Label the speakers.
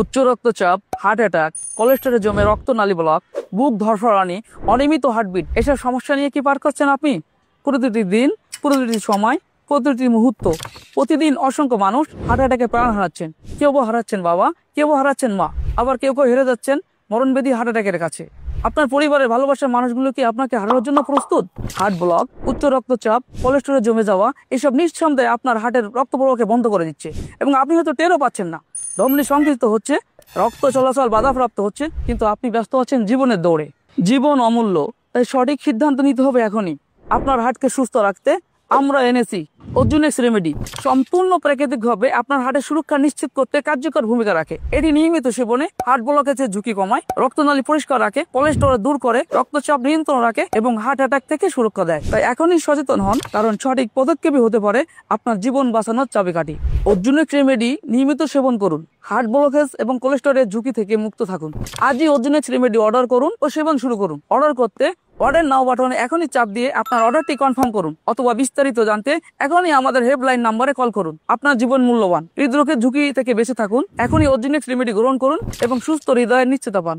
Speaker 1: উচ্চ রক্তচাপ, heart attack, cholesterol জমে রক্তনালী ব্লক, বুক ধরফরানি, অনিয়মিত হার্টবিট, এসব সমস্যা নিয়ে কি পার করছেন আপনি? প্রতিটি দিন, প্রতিটি সময়, প্রতিটি মুহূর্ত, প্রতিদিন অসংখ্য মানুষ হার্ট অ্যাটাকে প্রাণ হারাচ্ছেন। কেউ হারাচ্ছেন বাবা, কেউ হারাচ্ছেন মা, আবার কেউ হেরে যাচ্ছেন মরণবেদী হার্ট অ্যাটাকের কাছে। আপনার পরিবারের ভালোবাসার মানুষগুলো কি আপনাকে হারানোর জন্য প্রস্তুত? হার্ট ব্লক, উচ্চ রক্তচাপ, কোলেস্টেরল জমে যাওয়া, এসব নিঃসন্দেহে আপনার হার্টের রক্ত প্রবাহকে বন্ধ করে দিচ্ছে এবং আপনি হয়তো টেরও পাচ্ছেন না। ধমনী সংকুচিত হচ্ছে, রক্ত চলাচল বাধাপ্রাপ্ত হচ্ছে, কিন্তু আপনি ব্যস্ত আছেন জীবনের দৌড়ে। জীবন অমূল্য, তাই সঠিক সিদ্ধান্ত নিতে হবে এখনই। আপনার হার্টকে সুস্থ রাখতে আমরা এনেছি অর্জুনেক্স রেমেডি। সম্পূর্ণ প্রাকৃতিকভাবে আপনার হার্টের সুরক্ষা নিশ্চিত করতে কার্যকর ভূমিকা রাখে। এটি নিয়মিত সেবনে হার্ট ব্লকেজের ঝুঁকি কমায়, রক্তনালী পরিষ্কার রাখে, কোলেস্টেরল দূর করে, রক্তচাপ নিয়ন্ত্রণ রাখে এবং হার্ট অ্যাটাক থেকে সুরক্ষা দেয়। তাই এখনই সচেতন হন, কারণ সঠিক পদক্ষেপই হতে পারে আপনার জীবন বাঁচানোর চাবিকাঠি। অর্জুনেক্স রেমেডি নিয়মিত সেবন করুন, হার্ট ব্লকেজ এবং কোলেস্টেরলের ঝুঁকি থেকে মুক্ত থাকুন। আজই অর্জুনেক্স রেমেডি অর্ডার করুন ও সেবন শুরু করুন। অর্ডার করতে অর্ডার নাও বাটনে এখনই চাপ দিয়ে আপনার অর্ডারটি কনফার্ম করুন, অথবা বিস্তারিত জানতে এখনই আমাদের হেল্পলাইন নম্বরে কল করুন। আপনার জীবন মূল্যবান, হৃদরোগের ঝুঁকি থেকে বেঁচে থাকুন। এখনই অর্জুনেক্স রেমেডি গ্রহণ করুন এবং সুস্থ হৃদয়ের নিশ্চয়তা পান।